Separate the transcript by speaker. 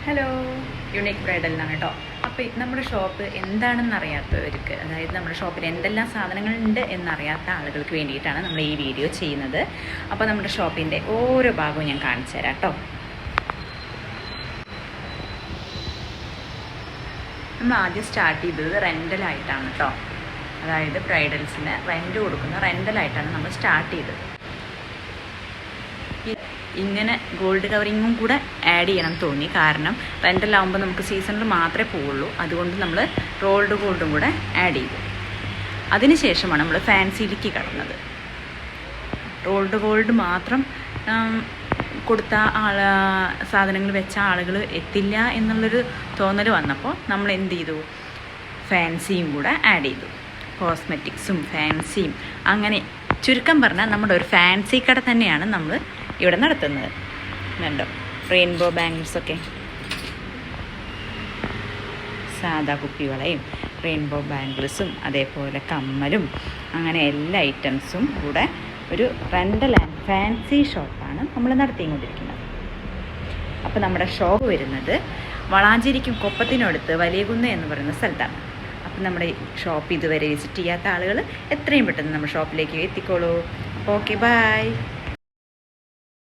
Speaker 1: Hello, unique bridal എന്നാണ് കേട്ടോ. അപ്പോൾ നമ്മുടെ ഷോപ്പ് എന്താണെന്ന് അറിയാത്തവർക്ക്, അതായത് നമ്മുടെ ഷോപ്പിൽ എന്തെല്ലാം സാധനങ്ങളുണ്ട് എന്നറിയാത്ത ആളുകൾക്ക് വേണ്ടിയിട്ടാണ് നമ്മൾ ഈ വീഡിയോ ചെയ്യുന്നത്. അപ്പോൾ നമ്മുടെ ഷോപ്പിൻ്റെ ഓരോ ഭാഗവും ഞാൻ കാണിച്ചു തരാം കേട്ടോ. നമ്മൾ ആദ്യം സ്റ്റാർട്ട് ചെയ്തത് റെൻ്റലായിട്ടാണ് കേട്ടോ. അതായത് ബ്രൈഡൽസിന് റെൻ്റ് കൊടുക്കുന്ന റെൻ്റലായിട്ടാണ് നമ്മൾ സ്റ്റാർട്ട് ചെയ്തത്. ഇങ്ങനെ ഗോൾഡ് കവറിങ്ങും കൂടെ ആഡ് ചെയ്യണം തോന്നി, കാരണം റെൻ്റലാവുമ്പോൾ നമുക്ക് സീസണിൽ മാത്രമേ പോവുള്ളൂ. അതുകൊണ്ട് നമ്മൾ റോൾഡ് ഗോൾഡും കൂടെ ആഡ് ചെയ്തു. അതിനുശേഷമാണ് നമ്മൾ ഫാൻസിയിലേക്ക് കടന്നത്. റോൾഡ് ഗോൾഡ് മാത്രം കൊടുത്ത സാധനങ്ങൾ വെച്ച ആളുകൾ എത്തില്ല എന്നുള്ളൊരു തോന്നൽ വന്നപ്പോൾ നമ്മൾ എന്ത് ചെയ്തു, ഫാൻസിയും കൂടെ ആഡ് ചെയ്തു. കോസ്മെറ്റിക്സും ഫാൻസിയും, അങ്ങനെ ചുരുക്കം പറഞ്ഞാൽ നമ്മുടെ ഒരു ഫാൻസി കട തന്നെയാണ് നമ്മൾ ഇവിടെ നടത്തുന്നത്. കണ്ടോ, റെയിൻബോ ബാംഗിൾസൊക്കെ, സാദാ കുപ്പിവളയും റെയിൻബോ ബാംഗിൾസും അതേപോലെ കമ്മലും, അങ്ങനെ എല്ലാ ഐറ്റംസും കൂടെ ഒരു റെൻ്റൽ ആൻഡ് ഫാൻസി ഷോപ്പാണ് നമ്മൾ നടത്തിക്കൊണ്ടിരിക്കുന്നത്. അപ്പോൾ നമ്മുടെ ഷോപ്പ് വരുന്നത് വളാഞ്ചേരിക്കും കൊപ്പത്തിനടുത്ത് വലിയകുന്ന് എന്ന് പറയുന്ന സ്ഥലത്താണ്. അപ്പം നമ്മുടെ ഷോപ്പ് ഇതുവരെ വിസിറ്റ് ചെയ്യാത്ത ആളുകൾ എത്രയും പെട്ടെന്ന് നമ്മുടെ ഷോപ്പിലേക്ക് എത്തിക്കോളൂ. അപ്പോൾ ഓക്കെ, ബൈ.